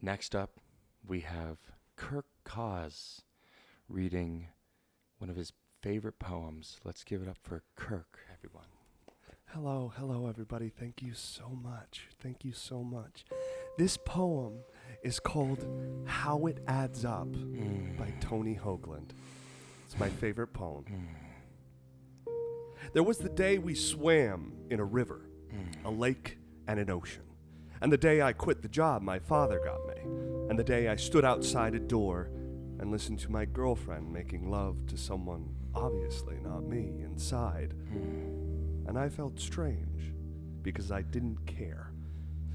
Next up, we have Kirk Koz reading one of his favorite poems. Let's give it up for Kirk, everyone. Hello, everybody. Thank you so much. This poem is called How It Adds Up by Tony Hoagland. It's my favorite poem. There was the day we swam in a river, a lake, and an ocean. And the day I quit the job my father got me. And the day I stood outside a door and listened to my girlfriend making love to someone obviously not me inside. And I felt strange because I didn't care.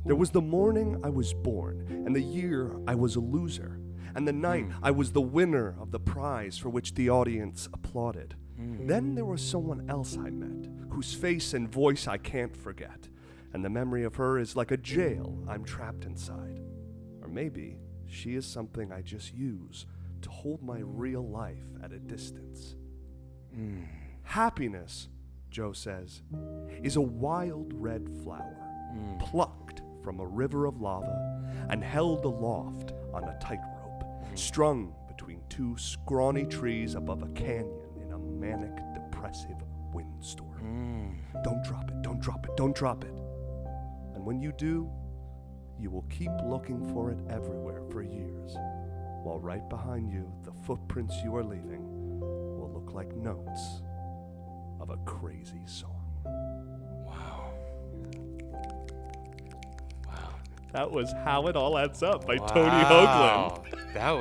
There was the morning I was born, and the year I was a loser, and the night I was the winner of the prize for which the audience applauded. Then there was someone else I met, whose face and voice I can't forget, and the memory of her is like a jail I'm trapped inside. Or maybe she is something I just use to hold my real life at a distance. Happiness, Joe says, is a wild red flower, plucked from a river of lava and held aloft on a tightrope, strung between two scrawny trees above a canyon in a manic, depressive windstorm. Don't drop it, don't drop it, don't drop it. And when you do, you will keep looking for it everywhere for years, while right behind you, the footprints you are leaving will look like notes of a crazy song. Wow. That was How It All Adds Up by Wow. Tony Hoagland. That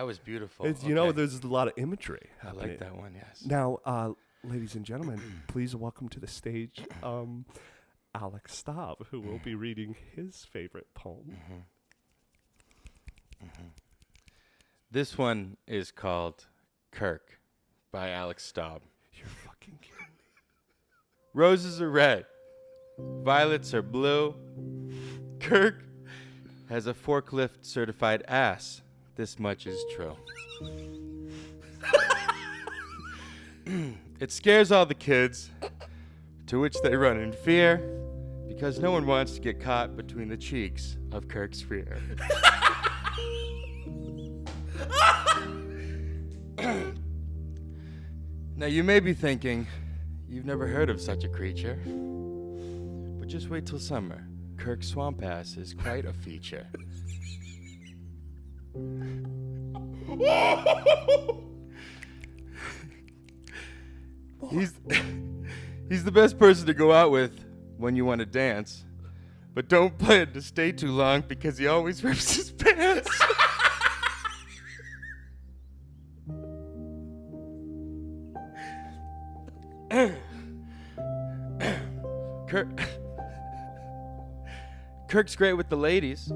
was beautiful. You know, there's a lot of imagery I happening. like that one, yes. Now, ladies and gentlemen, please welcome to the stage Alex Staub, who will be reading his favorite poem. This one is called Kirk by Alex Staub. You're fucking kidding me. Roses are red. Violets are blue. Kirk has a forklift certified ass. This much is true. It scares all the kids, to which they run in fear, because no one wants to get caught between the cheeks of Kirk's fear. Now you may be thinking, you've never heard of such a creature. But just wait till summer. Kirk's swamp ass is quite a feature. He's the best person to go out with when you want to dance. But don't plan to stay too long because he always rips his pants. Kirk's great with the ladies.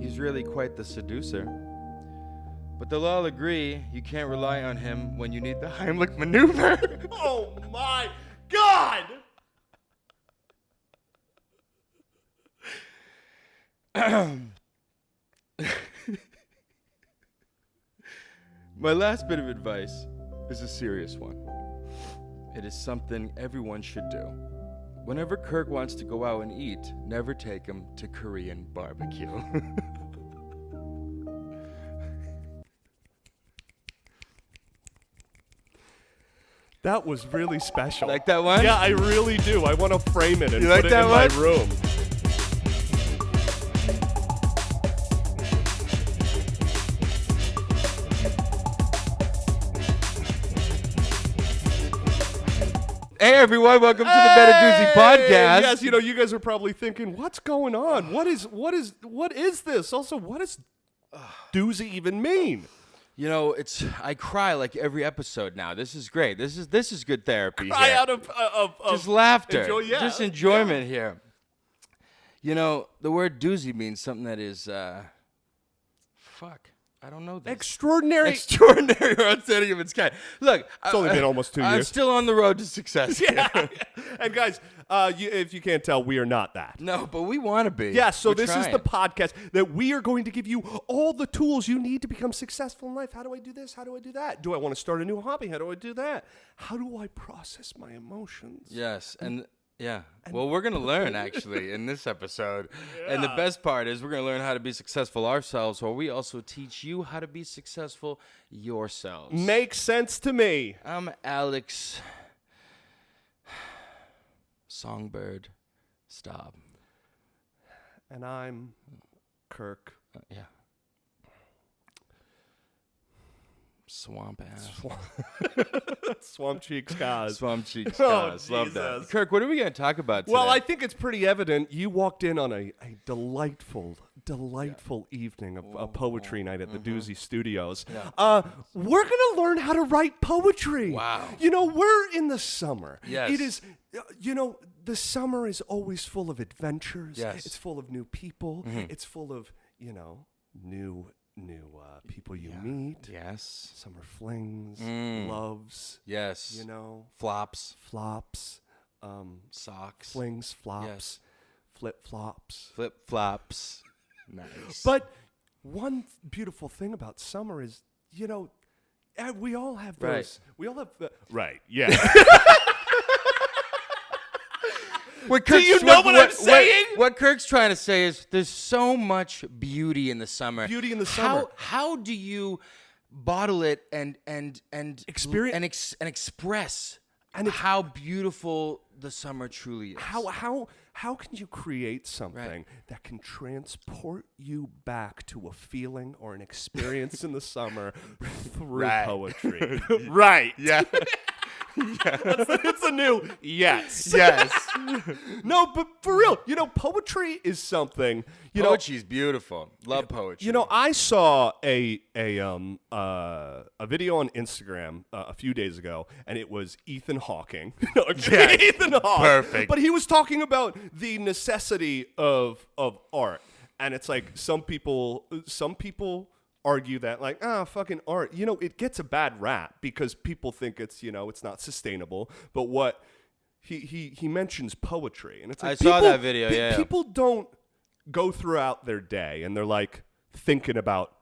He's really quite the seducer. But they'll all agree you can't rely on him when you need the Heimlich maneuver. Oh my God! My last bit of advice is a serious one. It is something everyone should do. Whenever Kirk wants to go out and eat, never take him to Korean barbecue. That was really special. Like that one? Yeah, I really do. I want to frame it and You put like it that in one? my room. Hey everyone, welcome to the Better Doozy podcast. Yes, you know, you guys are probably thinking, what's going on? What is this? Also, what does Doozy even mean? You know, I cry like every episode now. This is great. This is good therapy. Cry here. out of Just laughter. Just yeah. enjoyment here. You know, the word doozy means something that is I don't know this. Extraordinary Or outstanding of its kind. Look, It's only been almost 2 I'm years. still on the road to success. Yeah. And guys, if you can't tell, we are not that. No, but we want to be. Yeah, so We're this is trying. the podcast that we are going to give you all the tools you need to become successful in life. How do I do this? How do I do that? Do I want to start a new hobby? How do I do that? How do I process my emotions? Yes, and Yeah. Well, we're going to learn, actually, in this episode. And the best part is we're going to learn how to be successful ourselves, while we also teach you how to be successful yourselves. Makes sense to me. I'm Alex Songbird Staub. And I'm Kirk. Yeah. Swamp ass. Swamp Cheeks Koz. Swamp Cheeks Oh, Koz. Love that. Jesus. Kirk, what are we going to talk about today? Well, I think it's pretty evident you walked in on a delightful evening of poetry night at the Doozy Studios. Yeah. We're going to learn how to write poetry. Wow. You know, we're in the summer. Yes. It is, the summer is always full of adventures. Yes. It's full of new people. Mm-hmm. It's full of, new people you meet. Yes. Summer flings, loves. Yes. Flops, Socks. flings, flops, Yes. flip-flops. Flip-flops. Nice. But one beautiful thing about summer is, we all have those. Right. We all have right. Yeah. Do you know what I'm saying? What Kirk's trying to say is there's so much beauty in the summer. Beauty in the summer. How do you bottle it and Experience- and express And how beautiful the summer truly is? How can you create something that can transport you back to a feeling or an experience in the summer through poetry? Right. Yeah. It's a new yes. Yes. No, but for real, poetry is something. Poetry's beautiful. Love poetry. I saw a video on Instagram a few days ago, and it was Ethan Hawking. Ethan Hawke. Perfect. But he was talking about the necessity of art, and it's like some people argue that fucking art, it gets a bad rap because people think it's not sustainable. But what he mentions poetry, and it's like I saw that video. Yeah. People don't go throughout their day and they're like thinking about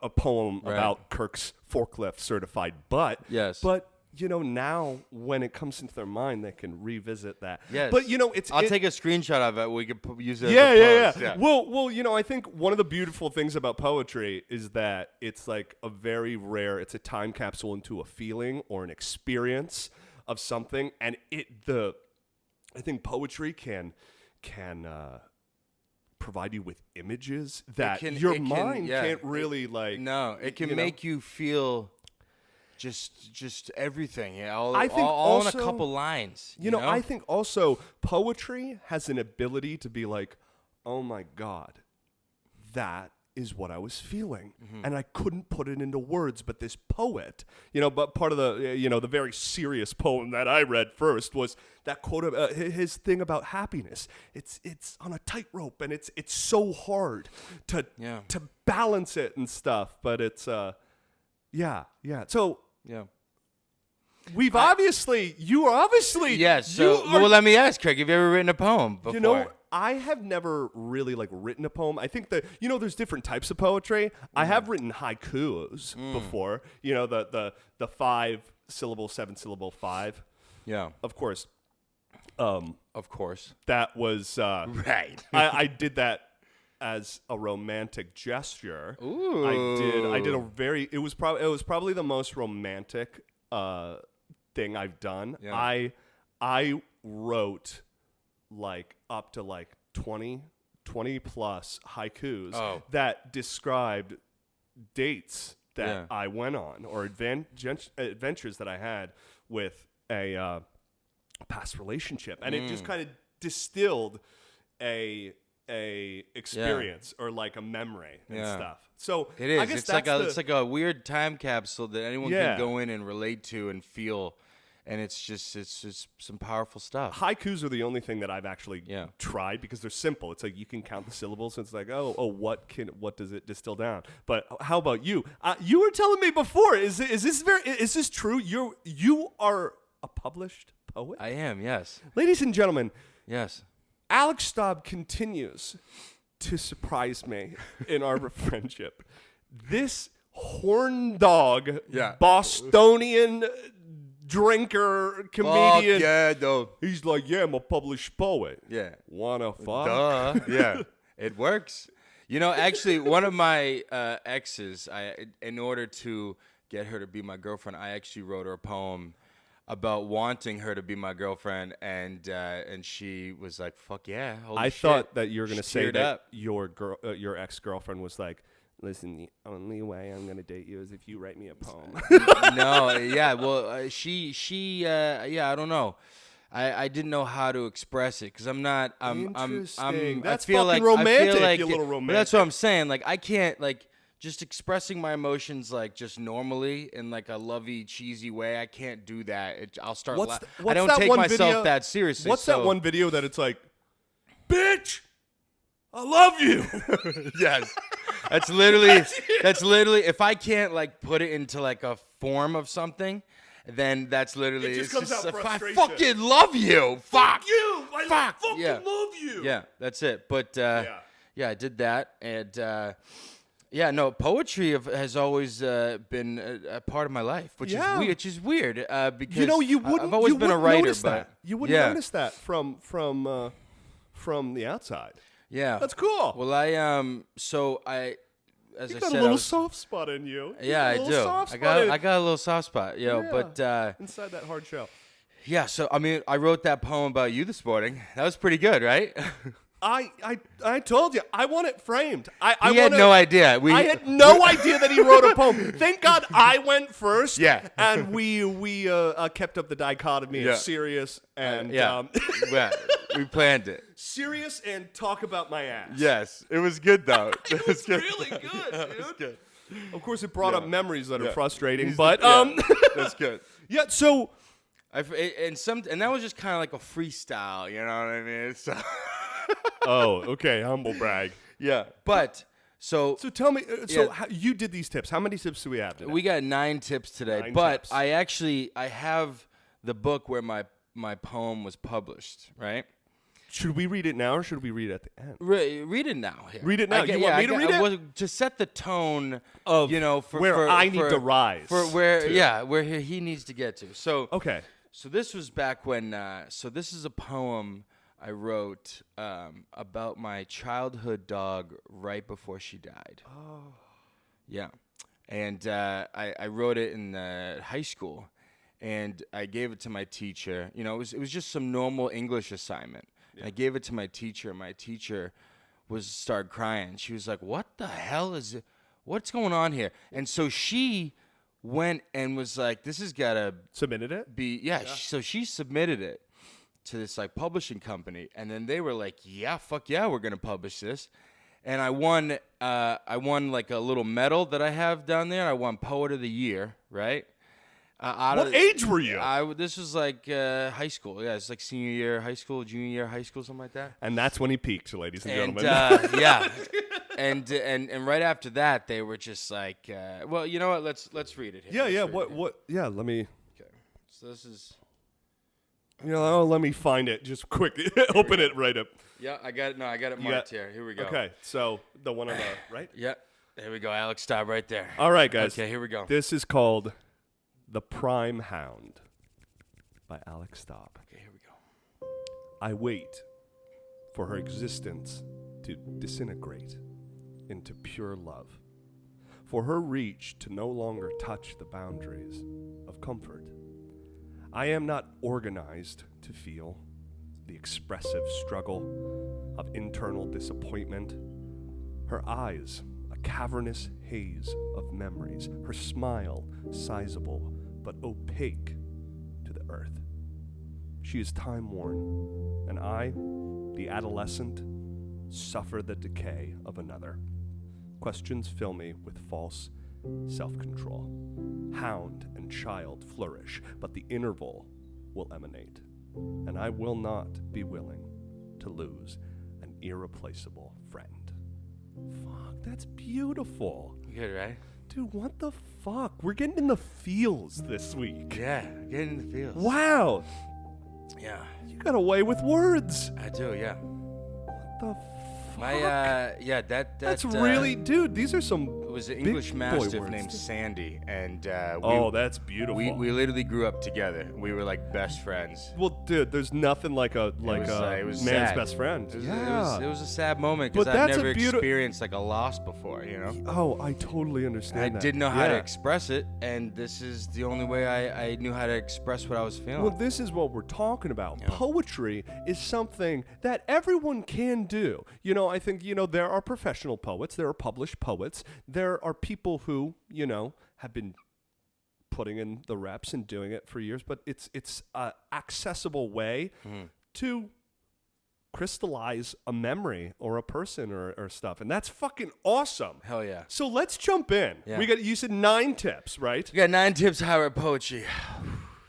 a poem about Kirk's forklift certified butt. Yes. But now when it comes into their mind, they can revisit that. Yes. But I'll take a screenshot of it. We could use it. Yeah. as a post. Well, I think one of the beautiful things about poetry is that it's like it's a time capsule into a feeling or an experience of something, and I think poetry can provide you with images that your mind can't really like. No, it can make you feel just everything. All I think all in also, a couple lines. I think also poetry has an ability to be like, oh my God, that is what I was feeling. And I couldn't put it into words, but this poet, but part of the, the very serious poem that I read first was that quote of his thing about happiness. It's on a tightrope, and it's so hard to balance it and stuff, but it's, So, Yeah. you are obviously. Yes. So, well, let me ask, Craig, have you ever written a poem before? I have never really written a poem. I think that, there's different types of poetry. I have written haikus before, the 5-syllable, 7-syllable, 5. Yeah. Of course. Of course. That was, Right. I did that as a romantic gesture. Ooh. I did it was probably the most romantic thing I've done. Yeah. I wrote up to 20 plus haikus that described dates that I went on or adventures that I had with a past relationship, and it just kind of distilled a experience or a memory and stuff. So It is. I guess it's like a weird time capsule that anyone can go in and relate to and feel. And it's just some powerful stuff. Haikus are the only thing that I've actually tried because they're simple. It's like you can count the syllables. And it's like, what does it distill down? But how about you? You were telling me before. Is this true? You are a published poet? I am. Yes. Ladies and gentlemen. Yes. Alex Staub continues to surprise me in our friendship. This horn dog, Bostonian drinker comedian. Yeah, no. He's like, yeah, I'm a published poet. Yeah. Wanna fuck? Duh. Yeah. It works. You know, actually, one of my exes, in order to get her to be my girlfriend, I actually wrote her a poem about wanting her to be my girlfriend, and she was like, "Fuck yeah!" Holy I shit. thought that you were gonna say teared that up. your ex-girlfriend was like, "Listen, the only way I'm gonna date you is if you write me a poem." No, yeah, well, she, yeah, I don't know. I didn't know how to express it because I'm not. Interesting. That's I feel fucking like, romantic, I feel like you little but romantic. that's what I'm saying. Like I can't like. Just expressing my emotions like just normally in like a lovey cheesy way, I can't do that. I'll start. What's I don't that take one myself video- that seriously. What's so. that one video that it's like, bitch, I love you. Yes, that's literally. If I can't like put it into like a form of something, then that's literally. It just comes out if I frustration. fucking love you, fuck you. I fuck, fucking yeah. love you. Yeah, that's it. But yeah, I did that, and yeah, no, poetry has always been a part of my life, which is weird because You know, you wouldn't. I've always you been a wouldn't writer, notice but that. You wouldn't yeah, notice that from the outside. yeah, That's cool. Well, as you I got said, a I little was, soft spot in you. yeah, I do. I got a little soft spot, but inside that hard shell. yeah. So I mean, I wrote that poem about you this morning. That was pretty good, right? I told you I want it framed. I had no idea. I had no idea that he wrote a poem. Thank God I went first. Yeah. And we kept up the dichotomy Yeah. of serious and yeah, we planned it. serious and talk about my ass. Yes, it was good though. It was really good, It was dude. good. Of course, it brought up memories that are Yeah. frustrating, He's but that's good. yeah. So And that was just kind of like a freestyle, you know what I mean? So okay, humble brag. yeah, but so So tell me, Yeah. how, you did these tips. How many tips do we have today? we got 9 tips today. 9 but tips. I have the book where my poem was published, right? Should we read it now or should we read it at the end? Read it now. Here. Read it now. You want me to read it? To set the tone Of for where I need to rise for where to. where he needs to get to. So Okay. So this was back when. So this is a poem I wrote about my childhood dog right before she died. Oh. Yeah, and I wrote it in high school, and I gave it to my teacher. You know, it was just some normal English assignment. Yeah. I gave it to my teacher. My teacher started crying. She was like, "What the hell is it? What's going on here?" And so she went and was like, "This has got to Submitted it? be So she submitted it to this like publishing company, and then they were like, "Yeah, fuck yeah, we're gonna publish this." And I won like a little medal that I have down there. I won Poet of the Year, right? What age were you? This was like high school. Yeah, it's like senior year high school, junior year high school, something like that. And that's when he peaked, ladies and And gentlemen. yeah, and right after that, they were just like, well, you know what? Let's read it here. yeah. Let's read it here. What? Yeah. Let me. Okay, so this is. Let me find it. Just quick. Open it right up. Yeah, I got it. No, I got it You marked got- here. Here we go. Okay. So the one on the right. Yeah, there we go. Alex Staub right there. All right, guys. Okay, here we go. This is called "The Prime Hound" by Alex Staub. Okay, here we go. I wait for her existence to disintegrate into pure love, for her reach to no longer touch the boundaries of comfort. I am not organized to feel the expressive struggle of internal disappointment. Her eyes, a cavernous haze of memories, her smile, sizable but opaque to the earth. She is time-worn, and I, the adolescent, suffer the decay of another. Questions fill me with false self-control. Hound and child flourish, but the interval will emanate, and I will not be willing to lose an irreplaceable friend. Fuck, that's beautiful. Good, right? Dude, what the fuck? We're getting in the feels this week. Yeah, getting in the feels. Wow. Yeah, You got away with words. I do. Yeah. What the That's really, dude. These are some. It was an big English boy mastiff words. named Sandy, and That's beautiful. we literally grew up together. We were like best friends. Well, dude, there's nothing like a it was man's sad. best friend. It was a sad moment because But I've that's a never beauti- experienced like a loss before, you know. Oh, I totally understand I that. didn't know how to Yeah. express it, and this is the only way I knew how to express what I was feeling. Well, this is what we're talking about. Yeah. Poetry is something that everyone can do. You know, I think, there are professional poets, there are published poets, there are people who, have been putting in the reps and doing it for years, but it's a accessible way to crystallize a memory or a person or stuff, and that's fucking awesome. Hell yeah. So let's jump in. Yeah. You said 9 tips, right? We got 9 tips how to write poetry.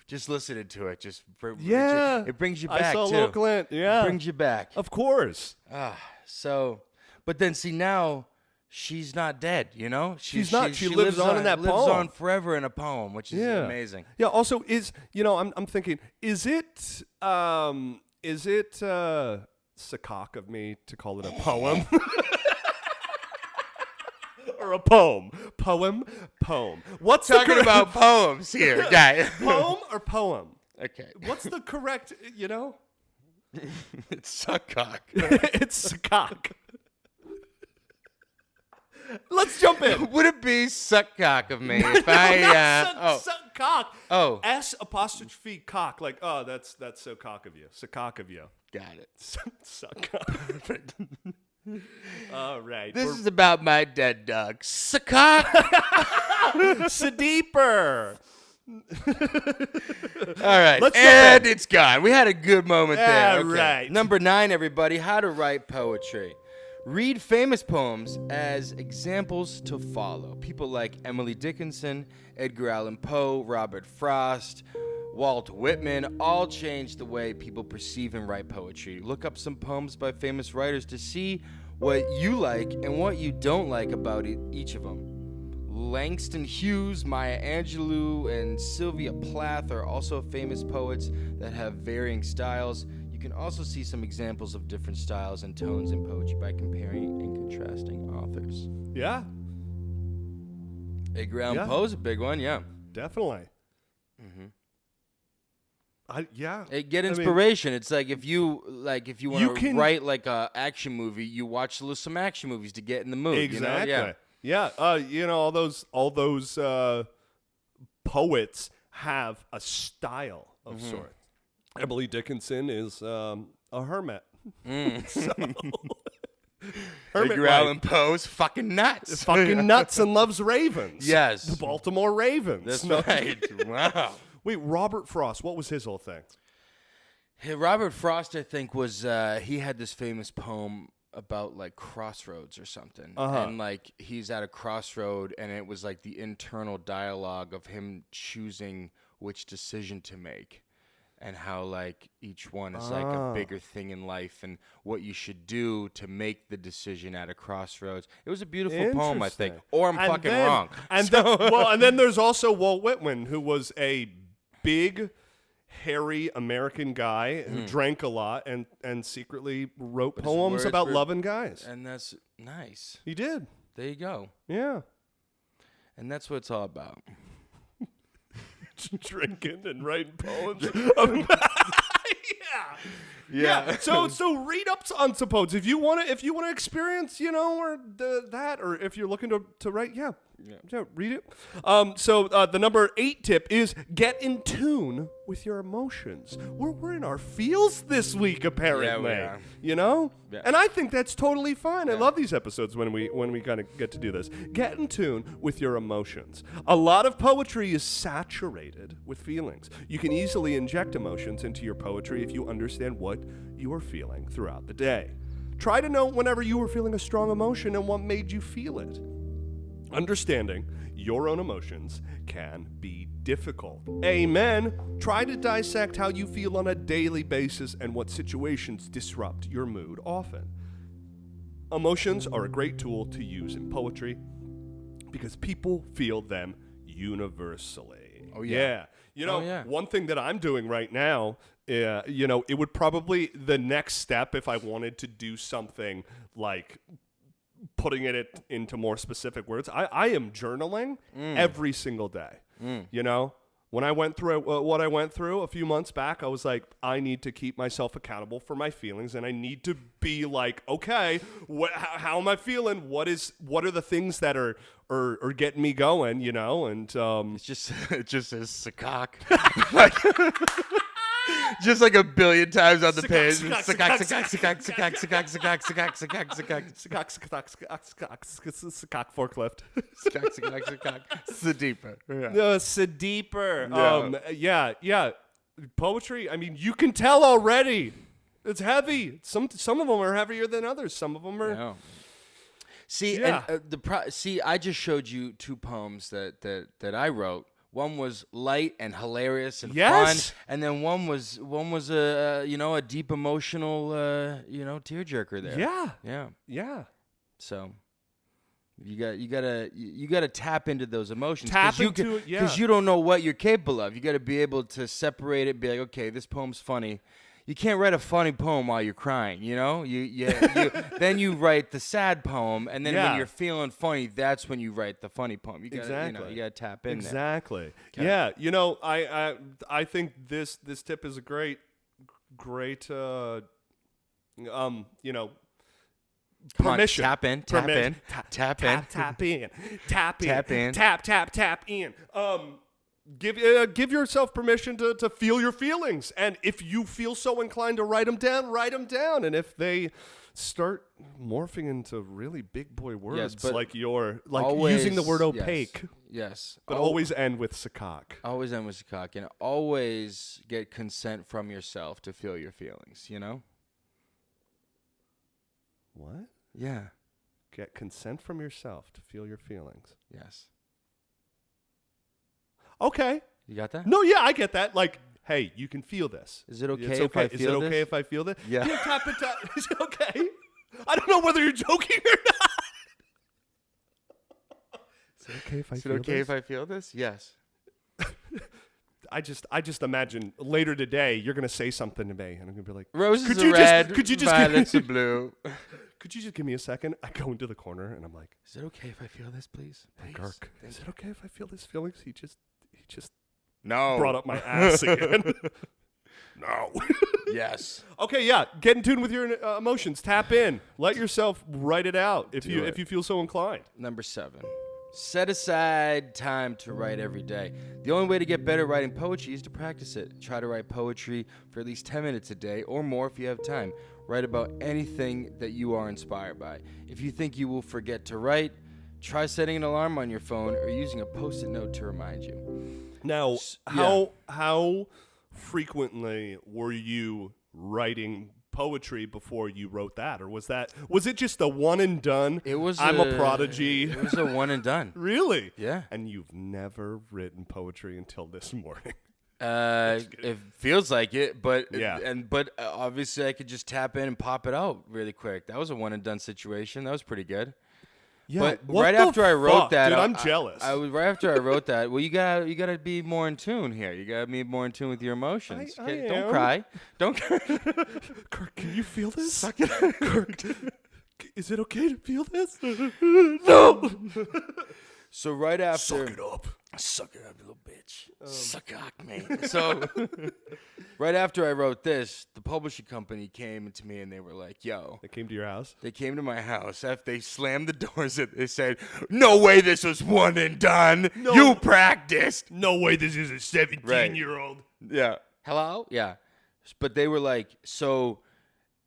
Just listening to it, it brings you back I saw too. little Clint. Yeah, It brings you back. of course. But then see now, she's not dead. You know, She's not. She lives on in that lives poem. on forever in a poem, which is amazing. Yeah. Also, I'm thinking, is it sakak of me to call it a poem? Or a poem? Poem. What's Talking about poems here, guy. poem or poem? Okay. What's the correct? It's suckcock. It's sakak. Let's jump in. Would it be suckcock of me if Cock. Oh. S apostrophe cock. Like, oh, that's so cock of you. Sakak of you. Got it. Suck. All right. This is about my dead dog. Suckcock. Sadeeper. All right. Let's And it's gone. We had a good moment there. All right. Number 9, everybody. How to write poetry. Read famous poems as examples to follow. People like Emily Dickinson, Edgar Allan Poe, Robert Frost, Walt Whitman all changed the way people perceive and write poetry. Look up some poems by famous writers to see what you like and what you don't like about each of them. Langston Hughes, Maya Angelou, and Sylvia Plath are also famous poets that have varying styles. You can also see some examples of different styles and tones in poetry by comparing and contrasting authors. Yeah, Edgar Allan Poe's a big one, yeah. definitely. Get inspiration. It's like if you want to write like a action movie, you watch some action movies to get in the mood. Exactly. You know? Yeah. All those poets have a style of sorts. Emily Dickinson is a hermit. So, Edgar Allan Poe's fucking nuts. Fucking nuts and loves ravens. Yes. The Baltimore Ravens. That's right. Wow. Wait, Robert Frost, what was his whole thing? Hey, Robert Frost, I think, was he had this famous poem about like crossroads or something, and like he's at a crossroad, and it was like the internal dialogue of him choosing which decision to make, and how like each one is like a bigger thing in life, and what you should do to make the decision at a crossroads. It was a beautiful poem, I think, or I'm fucking wrong. And then there's also Walt Whitman, who was a big, hairy American guy who drank a lot and secretly wrote poems about loving guys. And that's nice. He did. There you go. Yeah. And that's what it's all about. Drinking and writing poems. Yeah. So read up on some poems if you want to experience, or that, or if you're looking to write. Yeah, read it. So the number 8 tip is get in tune with your emotions. We're in our feels this week, apparently. Yeah, we are. Yeah. And I think that's totally fine. I love these episodes when we kind of get to do this. Get in tune with your emotions. A lot of poetry is saturated with feelings. You can easily inject emotions into your poetry if you understand what you are feeling throughout the day. Try to know whenever you were feeling a strong emotion and what made you feel it. Understanding your own emotions can be difficult. Amen. Try to dissect how you feel on a daily basis and what situations disrupt your mood often. Emotions are a great tool to use in poetry because people feel them universally. Oh, yeah. You know, Oh, yeah. one thing that I'm doing right now, you know, it would probably the next step if I wanted to do something like putting it into more specific words. I am journaling every single day. You know, when I went through what I went through a few months back, I was like, I need to keep myself accountable for my feelings, and I need to be like, okay, how am I feeling? What are the things that are getting me going? You know, and It just says Sakak. Just like a billion times on the page. Sakak, Sakak, Sakak, Sakak, Sakak, Sakak, Sakak, Sakak, Sakak forklift. Sakak, Sakak, Sakak. Sadipa. Sadiper. Yeah. Poetry. I mean, you can tell already. It's heavy. Some of them are heavier than others. Some of them are. Yeah. See, Yeah. and I just showed you 2 poems that I wrote. One was light and hilarious and fun, and then one was a a deep emotional tearjerker there. Yeah. So you gotta tap into those emotions. Because you don't know what you're capable of. You gotta be able to separate it. Be like, okay, this poem's funny. You can't write a funny poem while you're crying, you know? Then you write the sad poem, and then when you're feeling funny, that's when you write the funny poem. You gotta tap in there. Exactly. Yeah. You know, I think this tip is a great permission. Tap in. Give yourself permission to feel your feelings, and if you feel so inclined to write them down, and if they start morphing into really big boy words, like using the word opaque, but always end with Sakak. Always end with Sakak, and always get consent from yourself to feel your feelings. You know? What? Yeah. Get consent from yourself to feel your feelings. Yes. Okay. You got that? No, yeah, I get that. Like, hey, you can feel this. Is it okay if I feel this? Is it okay if I feel this? Yeah. Tap it. Is it okay? I don't know whether you're joking or not. Is it okay if I feel this? Is it okay if I feel this? Yes. I just imagine later today you're gonna say something to me, and I'm gonna be like, roses are red, violets are blue. Could you just give me a second? I go into the corner and I'm like, is it okay if I feel this, please? Kirk, is it okay if I feel these feelings? He just no brought up my ass again. No. Yes. Okay, yeah. Get in tune with your emotions. Tap in. Let yourself write it out if you feel so inclined. Number 7. Set aside time to write every day. The only way to get better at writing poetry is to practice it. Try to write poetry for at least 10 minutes a day or more if you have time. Write about anything that you are inspired by. If you think you will forget to write, try setting an alarm on your phone or using a Post-it note to remind you. Now, how frequently were you writing poetry before you wrote that, or was it just a one and done? I'm a prodigy. It was a one and done. Really? Yeah. And you've never written poetry until this morning. It feels like it, but yeah. But obviously I could just tap in and pop it out really quick. That was a one and done situation. That was pretty good. Yeah, but right after I wrote that, dude, I'm jealous. I was right after I wrote that. Well, you gotta be more in tune here. You gotta be more in tune with your emotions. Don't cry. Don't cry. Kirk, can you feel this? Suck it up. Kirk, is it okay to feel this? No. So right after, suck it up, you little bitch. Suck up, man. So right after I wrote this, the publishing company came to me and they were like, "Yo." They came to your house? They came to my house. After they slammed the doors, they said, "No way, this was one and done. No. You practiced. No way, this is a 17-year-old." Yeah. Hello. Yeah. But they were like, so,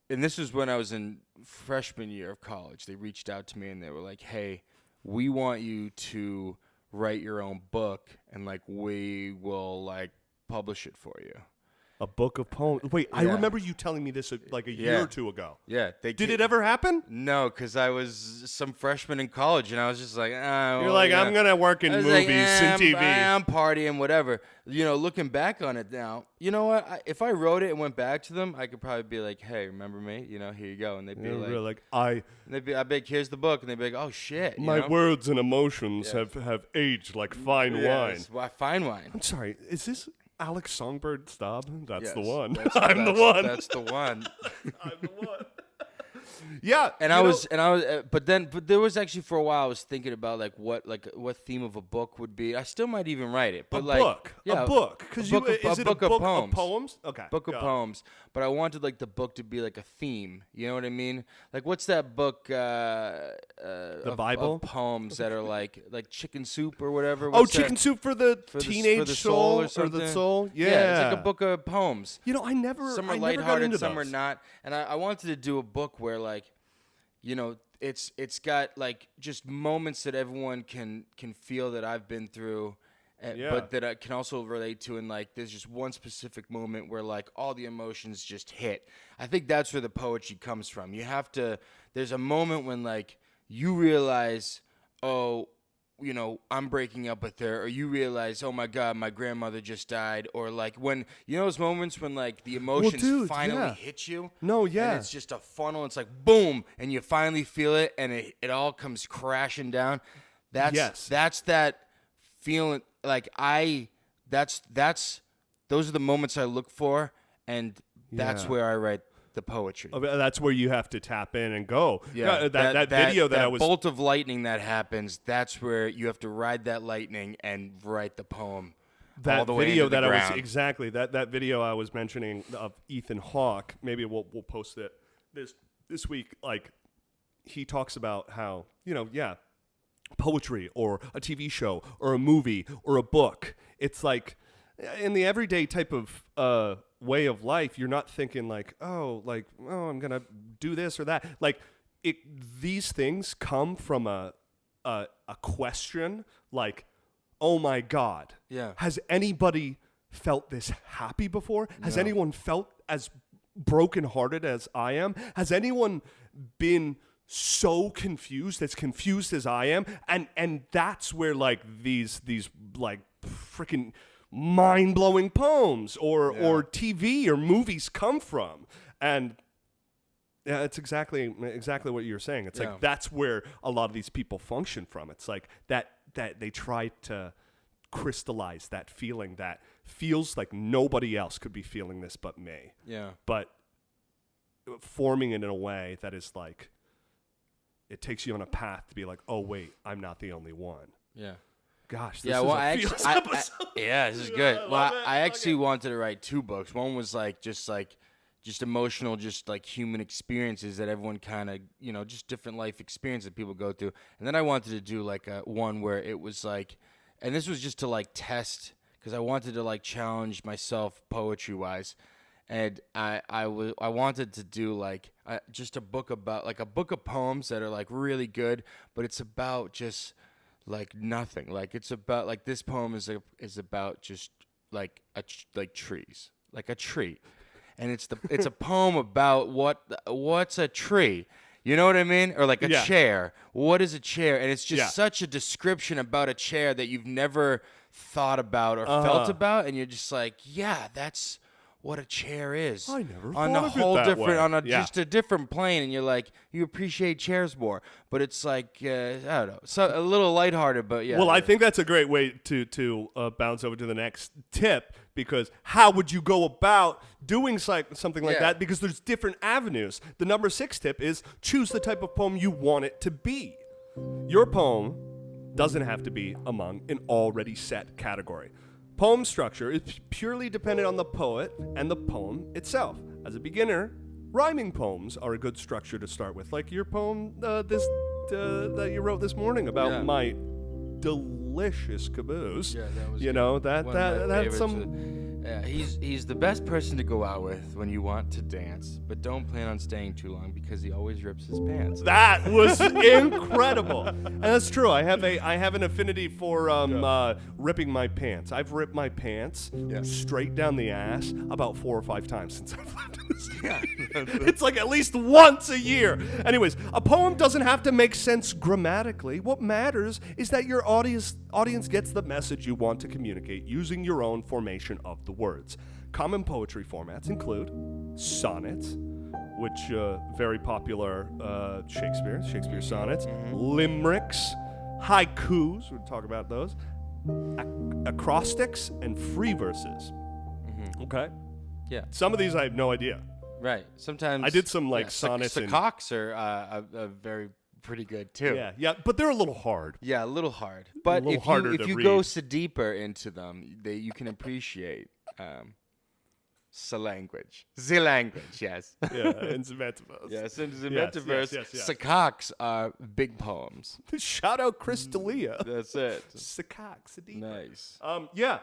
and this was when I was in freshman year of college. They reached out to me and they were like, "Hey, we want you to write your own book and like we will like publish it for you." A book of poems. Wait, I Yeah. remember you telling me this like a year or two ago. Yeah. Did it ever happen? No, because I was some freshman in college, and I was just like, You're like, I'm going to work in movies and TV. I'm partying, whatever. You know, looking back on it now, you know what? If I wrote it and went back to them, I could probably be like, hey, remember me? You know, here you go. And they'd be I be, here's the book. And they'd be like, oh, shit. My you know? words and emotions have aged like fine wine. Fine wine. I'm sorry, is this Alex Songbird Staub? That's Yes, the one. that's I'm the one. That's the one. I'm the one. Yeah, but there was actually for a while I was thinking about what theme of a book would be. I still might even write it, but a book, because is it a book of poems? Okay, book of poems. But I wanted like the book to be like a theme. You know what I mean? Like what's that book? The Bible of poems that are like Chicken Soup or whatever. Chicken Soup for the teenage soul or the soul. Yeah, it's like a book of poems. You know, Some are lighthearted, some are not. And I wanted to do a book where like, you know, it's got like just moments that everyone can feel that I've been through, but that I can also relate to. And like, there's just one specific moment where like all the emotions just hit. I think that's where the poetry comes from. There's a moment when like you realize, oh, you know, I'm breaking up with her, or you realize, oh my God, my grandmother just died, or like when, you know those moments when like the emotions finally hit you? No, yeah. And it's just a funnel, it's like boom, and you finally feel it, and it all comes crashing down. That's that feeling, like those are the moments I look for, and that's where I write the poetry. That's where you have to tap in and go. Yeah, that video that I was bolt of lightning that happens. That's where you have to ride that lightning and write the poem. That all the way video into the that ground. I was exactly that video I was mentioning of Ethan Hawke. Maybe we'll post it this week. Like he talks about how, you know, poetry or a TV show or a movie or a book. It's like in the everyday type of way of life, you're not thinking like, oh, I'm gonna do this or that. Like these things come from a question like, oh my God, has anybody felt this happy before? Has anyone felt as brokenhearted as I am? Has anyone been so confused as I am? And that's where like these like freaking mind-blowing poems or TV or movies come from. And it's exactly what you're saying. It's like that's where a lot of these people function from. It's like that they try to crystallize that feeling that feels like nobody else could be feeling this but me. Yeah. But forming it in a way that is like, it takes you on a path to be like, oh wait, I'm not the only one. Yeah. Gosh, this is this is good. I actually wanted to write two books. One was just emotional, just like human experiences that everyone kind of, you know, just different life experiences that people go through. And then I wanted to do like one where it was like, and this was just to like test, because I wanted to like challenge myself poetry wise. And I wanted to do like just a book about like a book of poems that are like really good, but it's about just like nothing. Like it's about like this poem is about just like like trees, like a tree, and it's a poem about what's a tree. You know what I mean? Or like a chair. What is a chair? And it's just such a description about a chair that you've never thought about or felt about, and you're just like, yeah, that's what a chair is. I never on thought a of whole it that different, way. on a just a different plane, and you're like, you appreciate chairs more. But it's like I don't know, so a little lighthearted, but yeah. Well, I think that's a great way to bounce over to the next tip, because how would you go about doing something like that? Because there's different avenues. The number 6 tip is choose the type of poem you want it to be. Your poem doesn't have to be among an already set category. Poem structure is purely dependent on the poet and the poem itself. As a beginner, rhyming poems are a good structure to start with, like your poem that you wrote this morning about my delicious caboose. Yeah, that was that's some. He's the best person to go out with when you want to dance, but don't plan on staying too long because he always rips his pants. That was incredible, and that's true. I have an affinity for ripping my pants. I've ripped my pants straight down the ass about 4 or 5 times since I've lived in this. Yeah. It's like at least once a year. Anyways, a poem doesn't have to make sense grammatically. What matters is that your audience gets the message you want to communicate using your own formation of the words. Common poetry formats include sonnets, which very popular Shakespeare sonnets, limericks, haikus, we'll talk about those, acrostics, and free verses. Okay? Yeah. Some of these I have no idea. Right. Sometimes I did some sonnets. Cocks are very pretty good too. Yeah, but they're a little hard. Yeah, a little hard. But if you go deeper into them, you can appreciate the language, yes. Yeah, in the metaverse. Yes, in the metaverse, yes. Sakaks are big poems. Shout out Chris D'Elia. That's it. Sakaks. Nice. Yeah.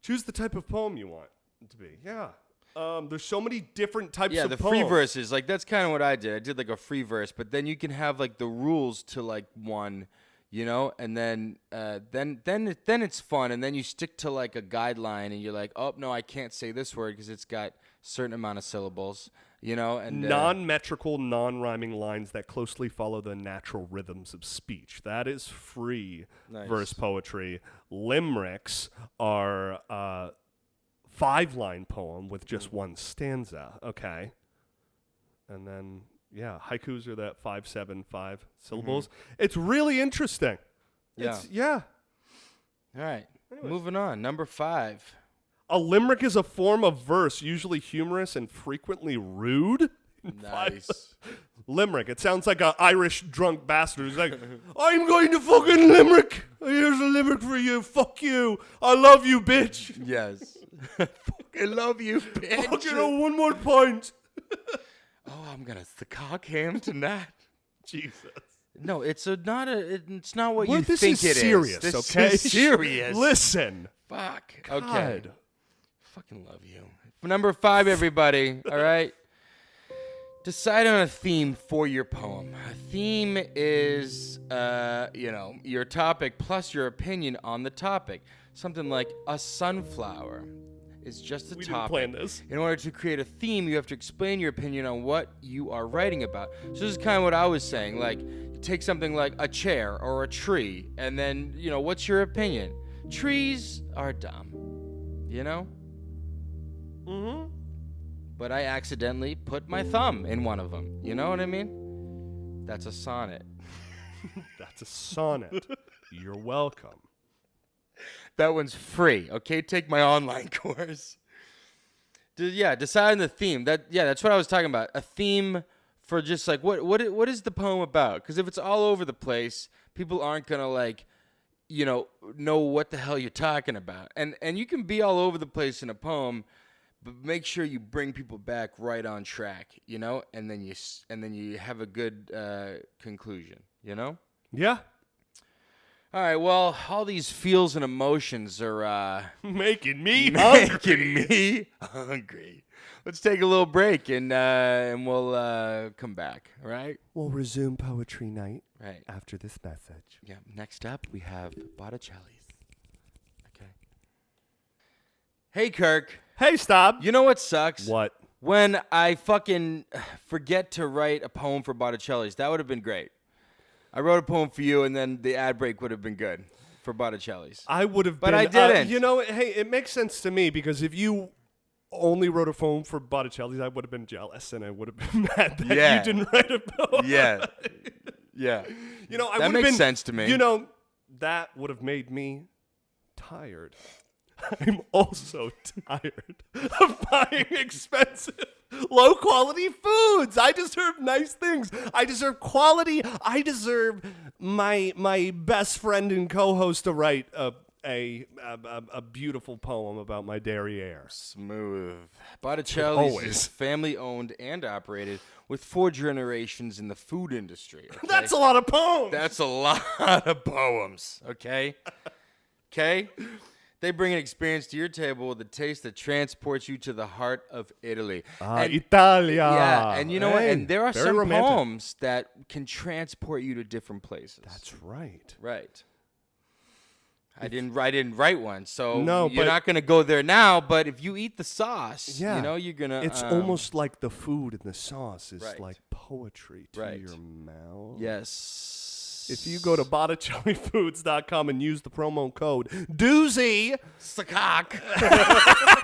Choose the type of poem you want it to be. Yeah. There's so many different types of the poems. free verses, like that's kind of what I did. I did like a free verse, but then you can have like the rules to like one, you know, and then it's fun, and then you stick to like a guideline, and you're like, oh no, I can't say this word because it's got a certain amount of syllables, you know, and non-metrical, non-rhyming lines that closely follow the natural rhythms of speech. That is free verse poetry. Limericks are 5-line poem with just one stanza, okay? And then, haikus are that 5, 7, 5 syllables. It's really interesting. Yeah. All right. Anyways. Moving on. Number 5. A limerick is a form of verse, usually humorous and frequently rude. Nice. Limerick. It sounds like an Irish drunk bastard who's like, I'm going to fucking limerick. Here's a limerick for you. Fuck you. I love you, bitch. Yes. Fucking love you, bitch. Fucking one more point. Oh, I'm gonna cock him tonight. Jesus. No, it's not what you this think is it serious, is. okay? This is serious. Listen. Fuck. God. Okay. Fucking love you. Number 5, everybody. All right. Decide on a theme for your poem. A theme is, your topic plus your opinion on the topic. Something like a sunflower is just a topic. Didn't plan this. In order to create a theme, you have to explain your opinion on what you are writing about. So this is kind of what I was saying. Like, you take something like a chair or a tree, and then, what's your opinion? Trees are dumb, Mm-hmm. But I accidentally put my thumb in one of them. You know what I mean? That's a sonnet. That's a sonnet. You're welcome. That one's free, okay? Take my online course. Decide on the theme. That's what I was talking about. A theme for just like, what is the poem about? Because if it's all over the place, people aren't going to know what the hell you're talking about. And you can be all over the place in a poem, but make sure you bring people back right on track, and then you have a good conclusion, Yeah. All right, well, all these feels and emotions are making me hungry. Let's take a little break and we'll come back, all right? We'll resume poetry night right after this message. Yeah, next up we have Botticelli's. Okay. Hey, Kirk. Hey, Staub. You know what sucks? What? When I fucking forget to write a poem for Botticelli's. That would have been great. I wrote a poem for you, and then the ad break would have been good for Botticelli's. I would have but been. I didn't. Hey, it makes sense to me because if you only wrote a poem for Botticelli's, I would have been jealous, and I would have been mad that you didn't write a poem. Yeah. That makes sense to me. That would have made me tired. I'm also tired of buying expensive, low-quality foods. I deserve nice things. I deserve quality. I deserve my best friend and co-host to write a beautiful poem about my derriere. Smooth. Botticelli's is family-owned and operated with 4 generations in the food industry. Okay? That's a lot of poems. That's a lot of poems, okay? Okay? They bring an experience to your table with a taste that transports you to the heart of Italy. Italia. Yeah, and you know what? Hey, And there are very some romantic. poems that can transport you to different places. That's right. Right. I didn't write one, so No, you're but- not gonna go there now. But if you eat the sauce, Yeah. you know you're gonna. It's almost like the food and the sauce is Right. like poetry to Right. your mouth. yes. If you go to BotticelliFoods.com and use the promo code Doozy, Sakak.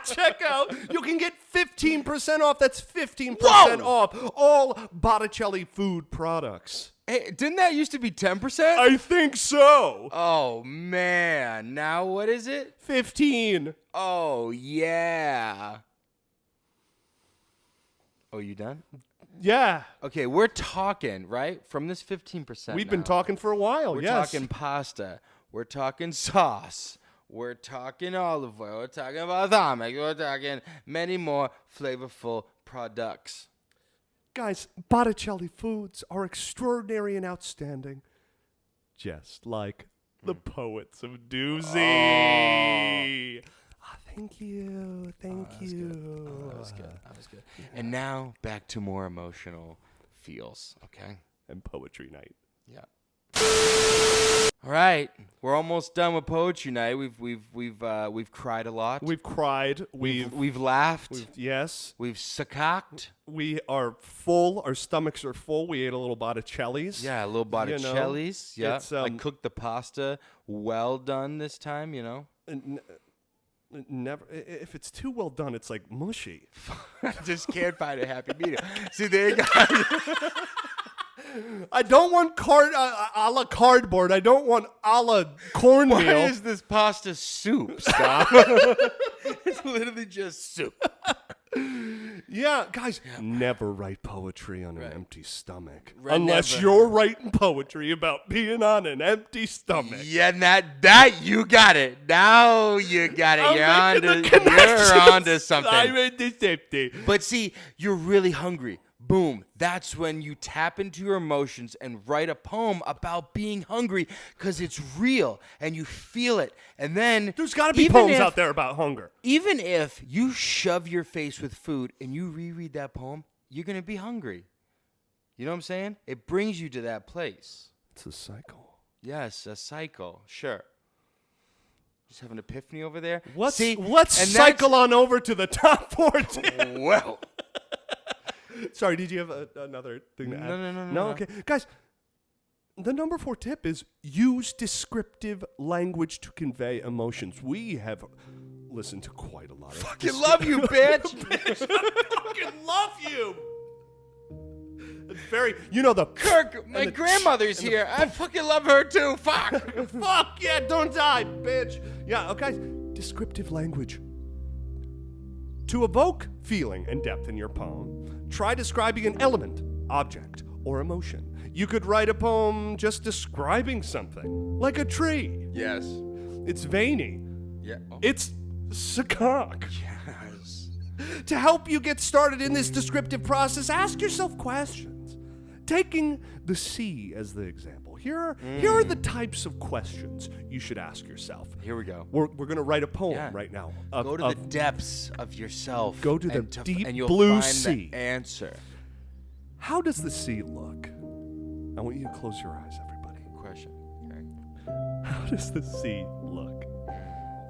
check out, you can get 15% off. That's 15% Whoa! off all Botticelli food products. Hey, didn't that used to be 10%? I think so. Oh man! Now what is it? 15. Oh yeah. Oh, you done? Yeah. Okay, we're talking right from this 15%. We've been talking for a while. We're yes. talking pasta. We're talking sauce. We're talking olive oil. We're talking balsamic. We're talking many more flavorful products. Guys, Botticelli Foods are extraordinary and outstanding. Just like the poets of Doozy. Ah, thank you. Thank you. That was good. That was good. And now back to more emotional feels. Okay. And poetry night. Yeah. All right, we're almost done with poetry night. We've cried a lot. We've cried. We've laughed. Yes. We've sakaked. We are full. Our stomachs are full. We ate a little Botticelli's. Yeah, a little Botticelli's. You know, Yeah, it's, I cooked the pasta well done this time. You know, Never. If it's too well done, it's like mushy. I just can't find a happy medium. See, there you go. I don't want a la cardboard. I don't want a la cornmeal. Why is this pasta soup? Stop. It's literally just soup. Yeah, guys, never write poetry on an empty stomach. Right, Unless never. you're writing poetry about being on an empty stomach. Yeah, that you got it. Now you got it. I'm making the You're connections. onto something. I made the safety. But see, you're really hungry. Boom. That's when you tap into your emotions and write a poem about being hungry because it's real and you feel it. And then There's got to be even poems if- out there about hunger. Even if you shove your face with food and you reread that poem, you're going to be hungry. You know what I'm saying? It brings you to that place. It's a cycle. Yes, a cycle. Sure. Just have an epiphany over there. Let's See, let's and cycle on over to the top 14. Well. Sorry, did you have another thing to add? No. Okay. Guys, the number 4 tip is use descriptive language to convey emotions. We have listened to quite a lot of Fucking love you, bitch. fucking love you. It's very, you know, the Kirk, my grandmother's here. I fucking love her too. Fuck. fuck yeah, don't die, bitch. Yeah, okay. Descriptive language. To evoke feeling and depth in your poem, try describing an element, object, or emotion. You could write a poem just describing something, like a tree. Yes. It's veiny. Yeah. Oh. It's sakak. Yes. To help you get started in this descriptive process, ask yourself questions. Taking the sea as the example, here are the types of questions you should ask yourself. Here we go. We're going to write a poem Yeah. right now. Go to the depths of yourself. Go to the and deep and you'll blue find sea. The answer. How does the sea look? I want you to close your eyes, everybody. Question. Okay. How does the sea look?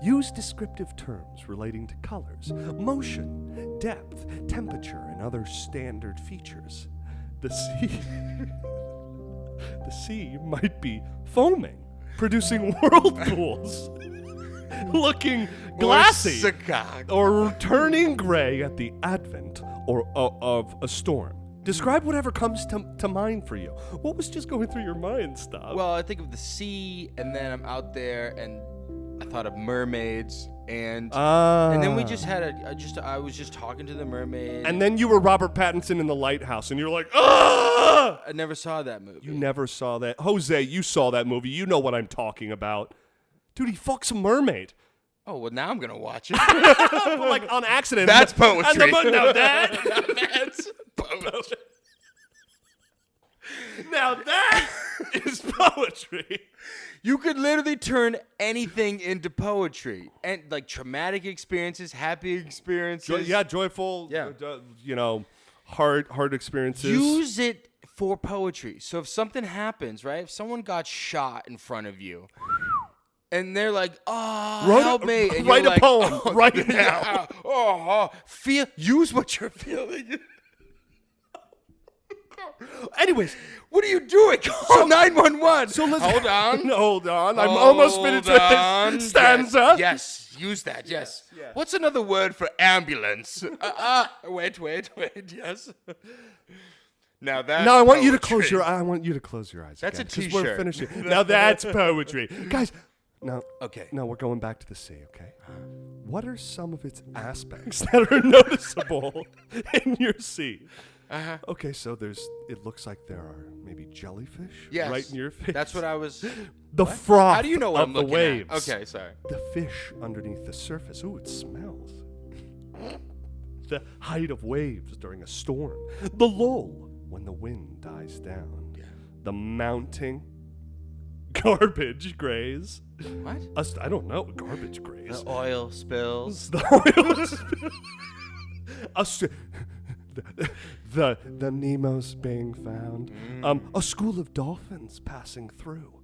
Use descriptive terms relating to colors, motion, depth, temperature, and other standard features. The sea... the sea might be foaming, producing whirlpools, looking glassy, or turning gray at the advent of a storm. Describe whatever comes to mind for you. What was just going through your mind, Staub? Well, I think of the sea, and then I'm out there, and I thought of mermaids, and then we just had I was just talking to the mermaid. And then you were Robert Pattinson in The Lighthouse, and you're like, ah! I never saw that movie. You never saw that. Jose, you saw that movie. You know what I'm talking about. Dude, he fucks a mermaid. Oh, well, now I'm going to watch it. But like on accident. That's poetry. No, that. That's poetry. Now that is poetry. You could literally turn anything into poetry, and like traumatic experiences, happy experiences. Joyful. Yeah. Hard experiences. Use it for poetry. So if something happens, right? If someone got shot in front of you, and they're like, help me. And write you're a like, poem right now. Use what you're feeling. Anyways, what are you doing? Call 911. so let's Hold on. Hold on. I'm almost finished with this stanza. Yes, use that. Yes. What's another word for ambulance? Wait. Yes. Now that's Now I want you to poetry. close your. I want you to close your eyes. That's again, a 'cause t-shirt. We're finishing. Now that's poetry, guys. No. Okay. No, we're going back to the sea. Okay. What are some of its aspects that are noticeable in your sea? Uh-huh. Okay, so it looks like there are maybe jellyfish Yes. right in your face. That's what I was. The froth How do you know what of I'm the looking waves. at? Okay, sorry. The fish underneath the surface. Ooh, it smells. The height of waves during a storm. The lull when the wind dies down. Yeah. The mounting garbage grays. What? I don't know. Garbage grays. The oil spills. The oil spill. The Nemos being found. A school of dolphins passing through.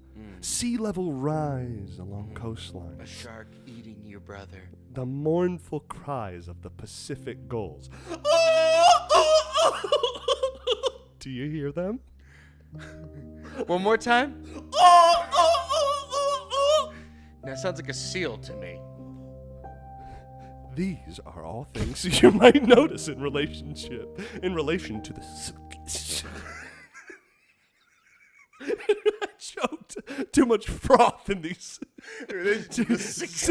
Sea level rise along coastlines. A shark eating your brother. The mournful cries of the Pacific gulls. Do you hear them? One more time. That sounds like a seal to me. These are all things you might notice in relation to the. I choked. Too much froth in these. These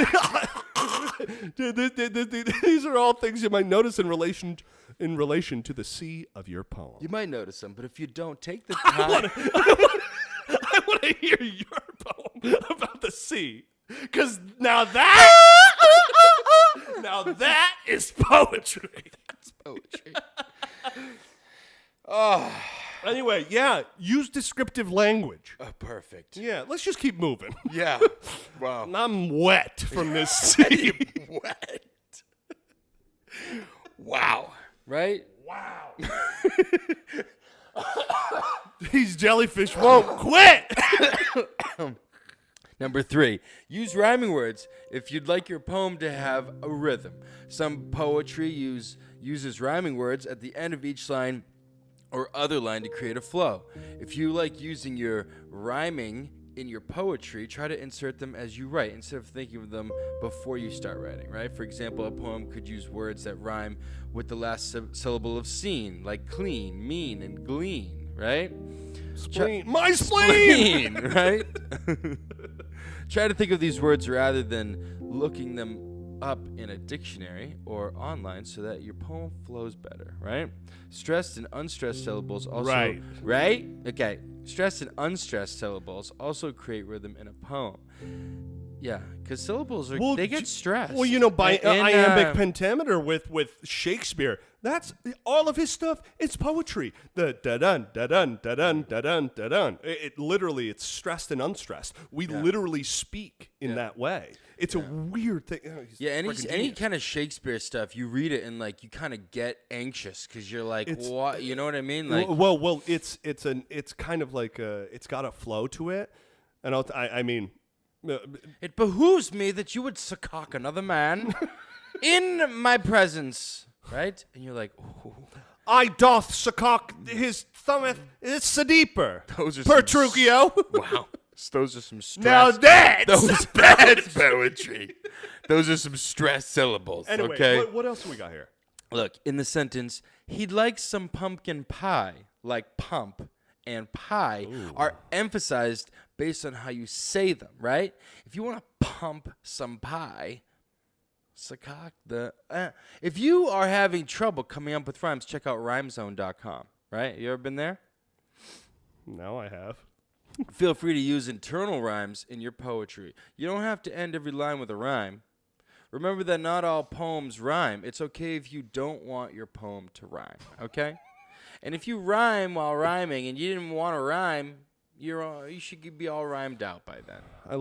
are all things you might notice in relation to the sea of your poem. You might notice them, but if you don't take the time, I want to hear your poem about the sea, because now that is poetry. that's poetry. Oh, Anyway, yeah, use descriptive language. perfect. Yeah, let's just keep moving. Yeah. Wow. I'm wet from this sea. Wet. Wow. Right? Wow. These jellyfish won't quit. Number 3, use rhyming words if you'd like your poem to have a rhythm. Some poetry uses rhyming words at the end of each line or other line to create a flow. If you like using your rhyming in your poetry, try to insert them as you write instead of thinking of them before you start writing, right? For example, a poem could use words that rhyme with the last syllable of scene, like clean, mean, and glean, right? Spleen. My spleen! Right? Try to think of these words rather than looking them up in a dictionary or online so that your poem flows better, right? Stressed and unstressed syllables also... Right? Okay. Stressed and unstressed syllables also create rhythm in a poem. Yeah, because syllables they get stressed. Well, you know, by iambic pentameter with Shakespeare, that's all of his stuff. It's poetry. The da-dun, da-dun, da-dun, da-dun, da-dun. It literally, it's stressed and unstressed. We literally speak in that way. It's a weird thing. Any kind of Shakespeare stuff, you read it and like you kind of get anxious because you're like, what? You know what I mean? Like, well, it's kind of like it's got a flow to it, and I mean. It behooves me that you would succock another man in my presence, right? And you're like, ooh. I doth succock his thumbeth, it's a deeper. Those are Petruchio. Wow. Those are some stress. Now that's poetry. Those are some stressed syllables, anyway, okay? What else do we got here? Look, in the sentence, he'd like some pumpkin pie, like pump and pie are emphasized based on how you say them, right? If you want to pump some pie, succock the... If you are having trouble coming up with rhymes, check out rhymezone.com, right? You ever been there? No, I have. Feel free to use internal rhymes in your poetry. You don't have to end every line with a rhyme. Remember that not all poems rhyme. It's okay if you don't want your poem to rhyme, okay? And if you rhyme while rhyming and you didn't want to rhyme, you should be all rhymed out by then. I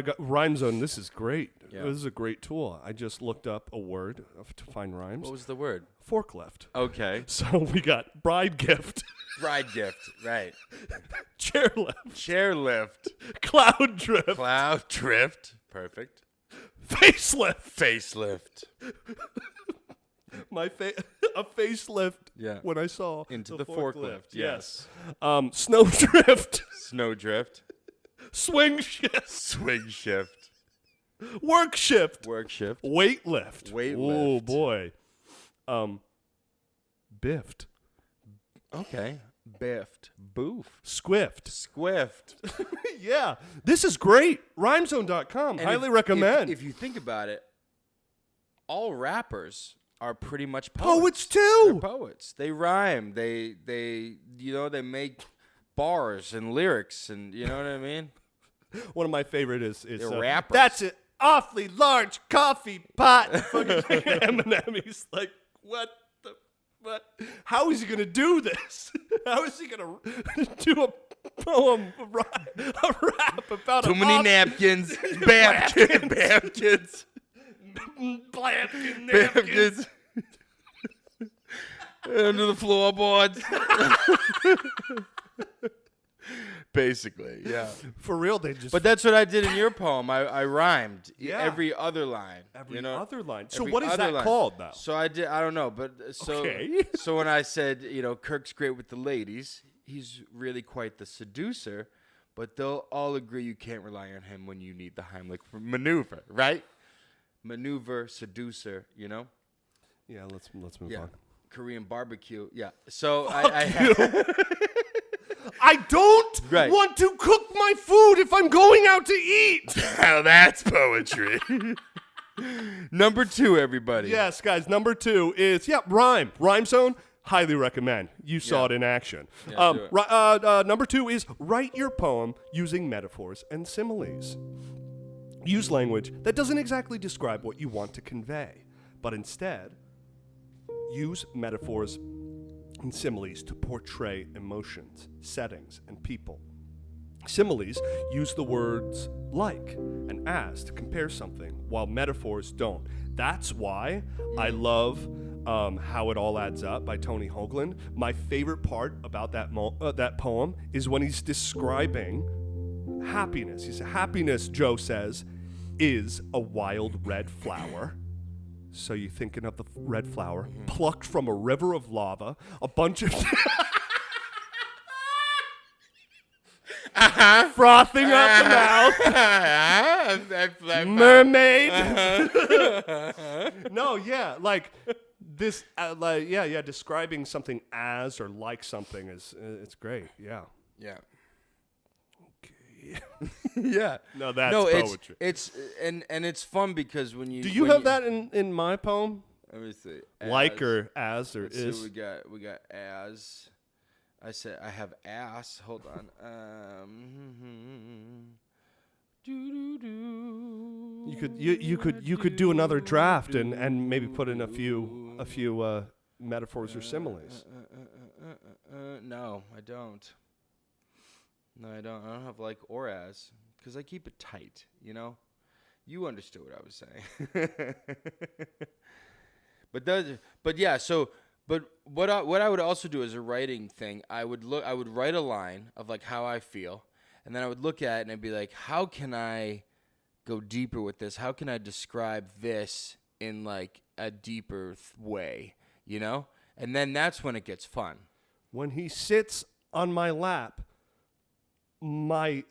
got Rhyme Zone. This is great. Yeah. This is a great tool. I just looked up a word to find rhymes. What was the word? Forklift. Okay. So we got bride gift, Bride gift. Right. chairlift, Chairlift. cloud drift, Cloud drift. Perfect. facelift. Facelift. A facelift. Yeah. When I saw Into the forklift. Yes. Snowdrift, Snowdrift. swing shift, Swing shift. work shift, Work shift. weightlift. Weightlift. Oh boy. Biffed, Okay. Biffed. Boofed. squiffed. Squiffed. Yeah, this is great. Rhymezone.com. And Highly recommend. If you think about it, all rappers are pretty much poets. Poets too. They're poets. They rhyme. They they make bars and lyrics, and you know what I mean? One of my favorite is They're rappers. That's an awfully large coffee pot. Fucking Eminem. He's like, what? How is he gonna do this? How is he gonna do a poem, a rap about Too many napkins. Napkins. Napkins. Under the floorboards. Basically, yeah. For real, they just. But that's what I did in your poem. I rhymed Yeah. every other line. Every other line. So every what is other that line. called now? So I don't know, but Okay. so when I said, Kirk's great with the ladies, he's really quite the seducer, but they'll all agree you can't rely on him when you need the Heimlich maneuver, right? Maneuver, seducer, Yeah, let's move on. Korean barbecue, yeah. So I don't Right. want to cook my food if I'm going out to eat. Now that's poetry. Number 2, everybody. Yes, guys. Number 2 is rhyme. Rhyme Zone. Highly recommend. You saw Yeah. it in action. Yeah, do it. Number 2 is write your poem using metaphors and similes. Use language that doesn't exactly describe what you want to convey, but instead use metaphors and similes to portray emotions, settings, and people. Similes use the words like and as to compare something, while metaphors don't. That's why I love How It All Adds Up by Tony Hoagland. My favorite part about that poem is when he's describing happiness. He says, happiness, Joe says, is a wild red flower. So you're thinking of the red flower plucked from a river of lava, a bunch of frothing up the mouth, mermaid. No, yeah, like this, describing something as or like something is it's great. Yeah. Yeah. Okay. Yeah. No, that's poetry. It's it's fun because when you Do you have that in my poem? Let me see. Like or as or Let's is? see, we got as. I said I have ass. Hold on. You could do another draft and maybe put in a few metaphors or similes. No, I don't. No, I don't. I don't have like or as because I keep it tight. You understood what I was saying. But what I would also do as a writing thing, I would write a line of like how I feel, and then I would look at it and I'd be like, how can I go deeper with this? How can I describe this in like a deeper way, And then that's when it gets fun. When he sits on my lap, my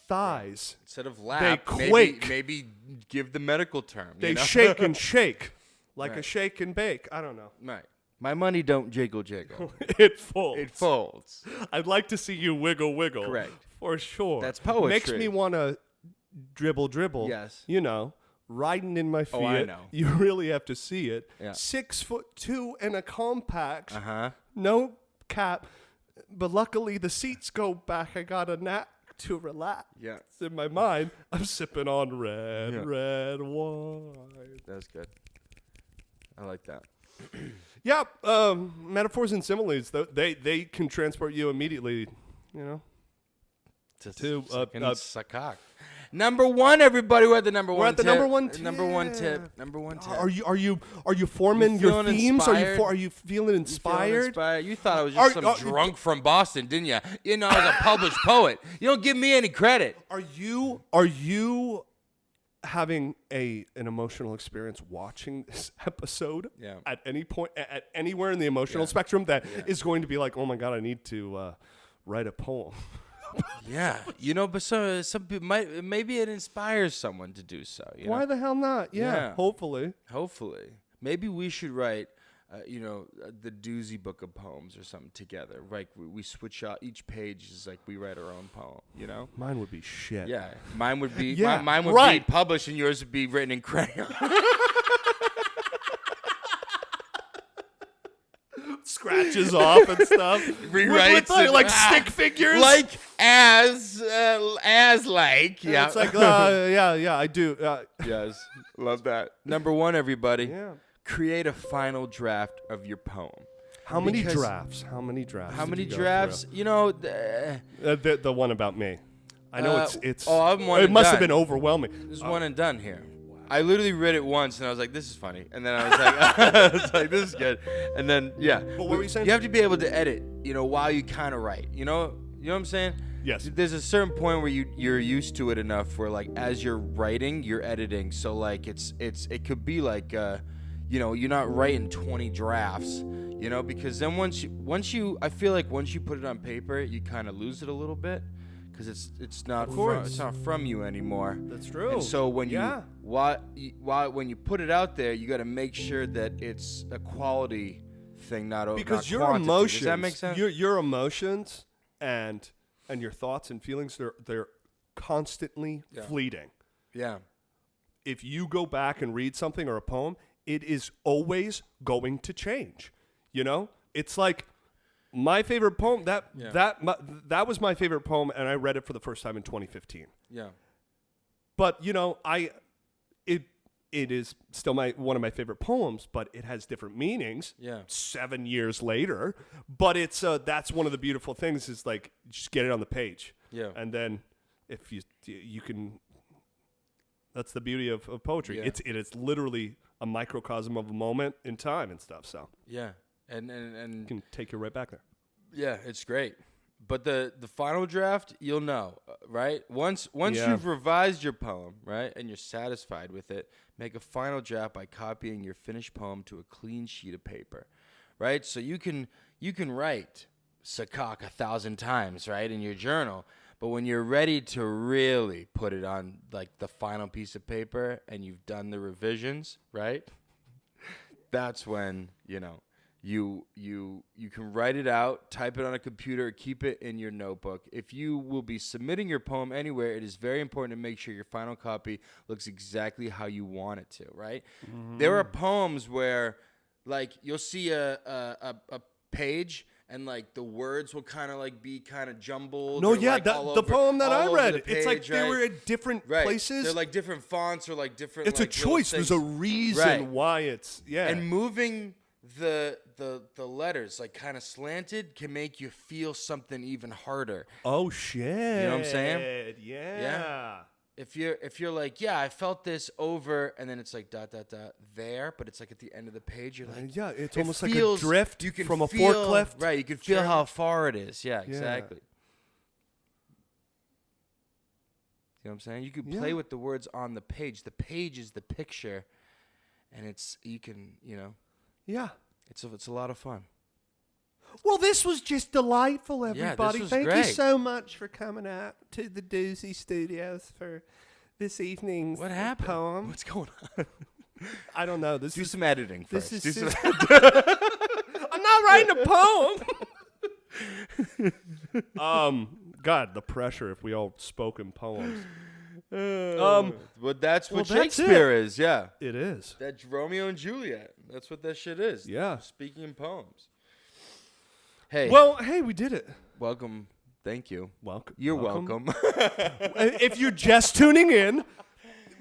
thighs, instead of lap, they quake. Maybe give the medical term. They shake and shake like Right. a shake and bake. I don't know. Right. My money don't jiggle jiggle. It folds. It folds. I'd like to see you wiggle wiggle. Correct. For sure. That's poetry. Makes me want to dribble. Yes. Riding in my feet. Oh, I know. You really have to see it. Yeah. 6'2" and a compact. Uh-huh. No cap. But luckily the seats go back. I got a knack to relax. Yeah. In my mind, I'm sipping on red Yeah. wine. That's good. I like that. Yeah, metaphors and similes, they can transport you immediately, you know, to Sakak. Number one, everybody. We're at the number one. We're at the tip. number one tip. Number one tip. Number one tip. Are you forming your themes? Inspired? Are you feeling inspired? You thought I was just some drunk from Boston, didn't you? You know, I was a published poet. You don't give me any credit. Are you having an emotional experience watching this episode? Yeah. At any point, at anywhere in the emotional spectrum that is going to be like, oh my God, I need to write a poem. Yeah, you know, but some people maybe it inspires someone to do so. You Why know? the hell not? Yeah. Hopefully. Maybe we should write, the Doozy book of poems or something together. Like we switch out each page is like we write our own poem. You know, mine would be shit. Yeah, mine would be mine would right. be published and yours would be written in crayon. Scratches off and stuff. Rewrites with like stick figures. Like as like. Yeah. It's like, yeah, I do. Yes. Love that. Number one, everybody. Yeah. Create a final draft of your poem. How many drafts? How many drafts? You know, the one about me. I know it's. I'm one. It must have been overwhelming. There's one and done here. I literally read it once and I was like, "This is funny," and then I was like, "This is good," and then yeah. What were you saying? You have to be able to edit, while you kind of write. You know what I'm saying? Yes. There's a certain point where you're used to it enough where like as you're writing, you're editing. So like it could be like you're not writing 20 drafts, because then once you I feel like once you put it on paper, you kind of lose it a little bit. Because it's not from you anymore. That's true. And so when when you put it out there, you got to make sure that it's a quality thing, not because not your quantity. emotions. Does that make sense? Your emotions and your thoughts and feelings they're constantly fleeting. Yeah. If you go back and read something or a poem, it is always going to change. It's like. My favorite poem that was my favorite poem, and I read it for the first time in 2015. Yeah, but it is still one of my favorite poems, but it has different meanings. Yeah, 7 years later, but it's that's one of the beautiful things is like just get it on the page. Yeah, and then if you can, that's the beauty of poetry. Yeah. It is literally a microcosm of a moment in time and stuff. So yeah. And you can take you right back there. Yeah, it's great. But the final draft, you'll know, right? Once you've revised your poem, right, and you're satisfied with it, make a final draft by copying your finished poem to a clean sheet of paper, right? So you can write Sakak 1,000 times, right, in your journal. But when you're ready to really put it on like the final piece of paper and you've done the revisions, right? That's when, you can write it out, type it on a computer, keep it in your notebook. If you will be submitting your poem anywhere, it is very important to make sure your final copy looks exactly how you want it to, right? Mm-hmm. There are poems where, like, you'll see a page and, like, the words will kind of, like, be kind of jumbled. No, yeah, the poem that I read, page, it's like they were at different places. They're, like, different fonts or, like, different, it's like, a choice. There's a reason why it's, And moving the letters like kind of slanted can make you feel something even harder. Oh shit. You know what I'm saying? Yeah. If you're like, yeah, I felt this over, and then it's like ... there, but it's like at the end of the page, you're like, yeah, it's almost like a drift from a forklift. Right, you can feel how far it is. Yeah, exactly. You know what I'm saying? You can play with the words on the page. The page is the picture, and you can. Yeah. It's a lot of fun. Well, this was just delightful, everybody. This was Thank great. you so much for coming out to the Doozy Studios for this evening's poem. What's going on? I don't know. Do some editing first. I'm not writing a poem. God, the pressure if we all spoke in poems. But that's what Shakespeare is, yeah. It is. That's Romeo and Juliet. That's what that shit is. Yeah. Speaking in poems. Hey. Well, we did it. Welcome. Thank you. Welcome. You're welcome. If you're just tuning in,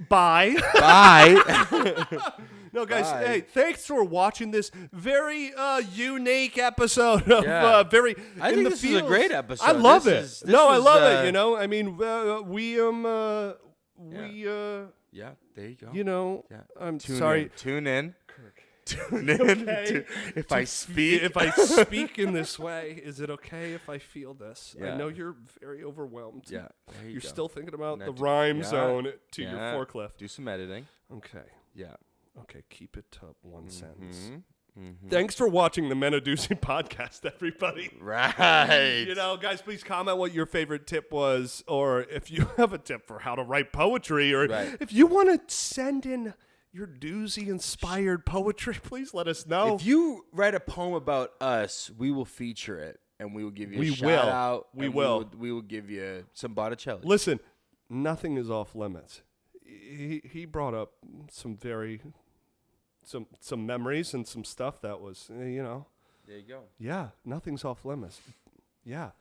bye. Bye. No, guys, Bye. hey, thanks for watching this very unique episode of Yeah. very. I in think the this is a great episode. I love This it. I was, love it. You know, I mean, we Yeah, there you go. you know, Yeah. I'm Tune sorry. in. Tune in. Kirk. Tune in. Okay. If I speak. If I speak in this way, is it okay if I feel this? Yeah. I know you're very overwhelmed. Yeah. There you You're go. still thinking about Now the do- rhyme yeah, zone to yeah. your forklift. Do some editing. Okay. Yeah. Okay, keep it to one sentence. Mm-hmm. Thanks for watching the Men of Doozy podcast, everybody. Right. You know, guys, please comment what your favorite tip was, or if you have a tip for how to write poetry, or Right. if you want to send in your Doozy-inspired poetry, please let us know. If you write a poem about us, we will feature it, and we will give you a We shout will. out. We and will. We will give you some Botticelli. Listen, nothing is off limits. He brought up some memories and some stuff that was, you know. There you go. Yeah, nothing's off limits. Yeah.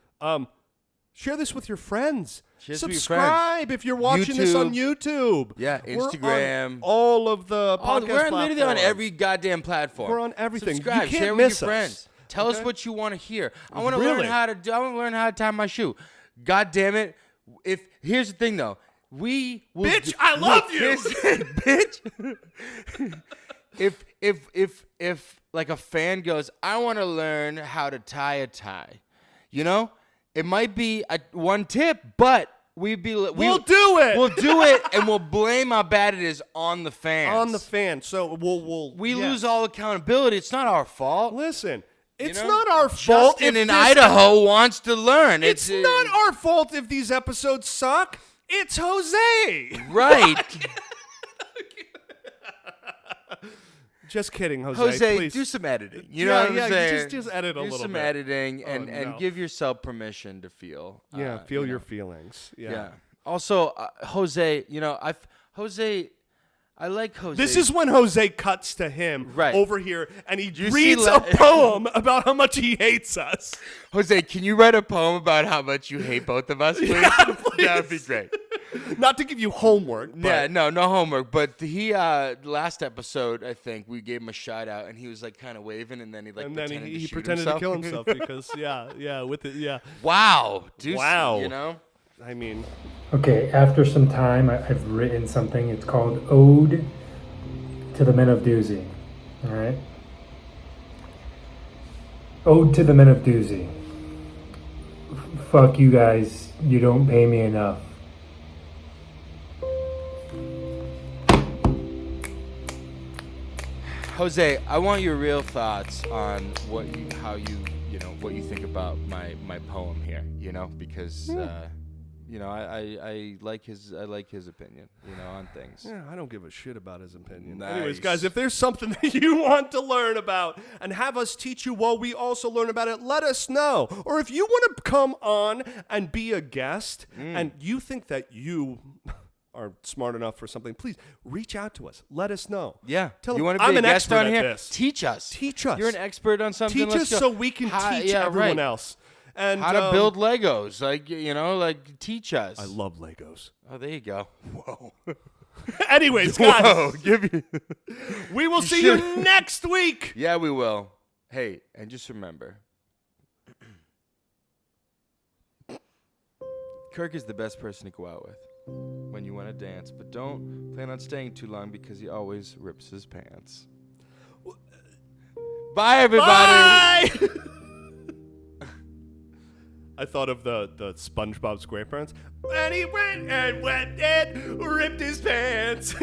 Share this with your friends. Share this with your Subscribe if you're watching this on YouTube. Yeah, We're Instagram. on all of the podcast We're literally on platforms. every goddamn platform. We're on everything. Subscribe. You can't Share with miss your us. friends. Tell us Okay? what you want to hear. I want to Really? learn how to do. I want to learn how to tie my shoe. God damn it! Here's the thing though, we will Bitch, I love you! bitch. if like a fan goes, I want to learn how to tie a tie, you know, it might be one tip, but we'll do it. We'll do it, and we'll blame how bad it is on the fans. on the fan. So we lose all accountability. It's not our fault. Listen, it's know? not our fault. Justin if in this- Idaho wants to learn. It's not our fault if these episodes suck. It's Jose. right. Just kidding, Jose. Jose, please. do some editing. You know what I'm saying? Just edit a little Do some bit. editing and, Oh, and no. give yourself permission to feel. Yeah, feel you your know. feelings. Yeah. Also, Jose, you know, I like Jose. This is when Jose cuts to him Right. over here, and he You reads see a poem about how much he hates us. Jose, can you write a poem about how much you hate both of us, please? That'd be great. Not to give you homework, but Yeah, no homework. But he last episode, I think we gave him a shout out, and he was like kind of waving, and then he like and then pretended to he shoot pretended himself. to kill himself because yeah. Wow, dude. Wow. You know. I mean, Okay, after some time, I've written something. It's called Ode to the Men of Doozy. All right? Ode to the Men of Doozy. Fuck you guys. You don't pay me enough. Jose, I want your real thoughts on what you think about my poem here. You know, because you know I like his opinion. You know, on things. yeah, I don't give a shit about his opinion. Nice. Anyways, guys, if there's something that you want to learn about and have us teach you while we also learn about it, let us know. Or if you want to come on and be a guest and you think that you are smart enough for something, please reach out to us. Let us know. Yeah. Tell you them, want to be I'm a an guest expert on at here? this. Teach us. Teach us. You're an expert on something. Teach Let's us go. so we can teach everyone else. And How to build Legos. Like, you know, like teach us. I love Legos. Oh, there you go. Whoa. Anyways, guys, Whoa. Give me. we will see you next week. Yeah, we will. Hey, and just remember, Kirk is the best person to go out with when you want to dance, but don't plan on staying too long because he always rips his pants. Bye, everybody. Bye. I thought of the SpongeBob SquarePants. And he went and ripped his pants.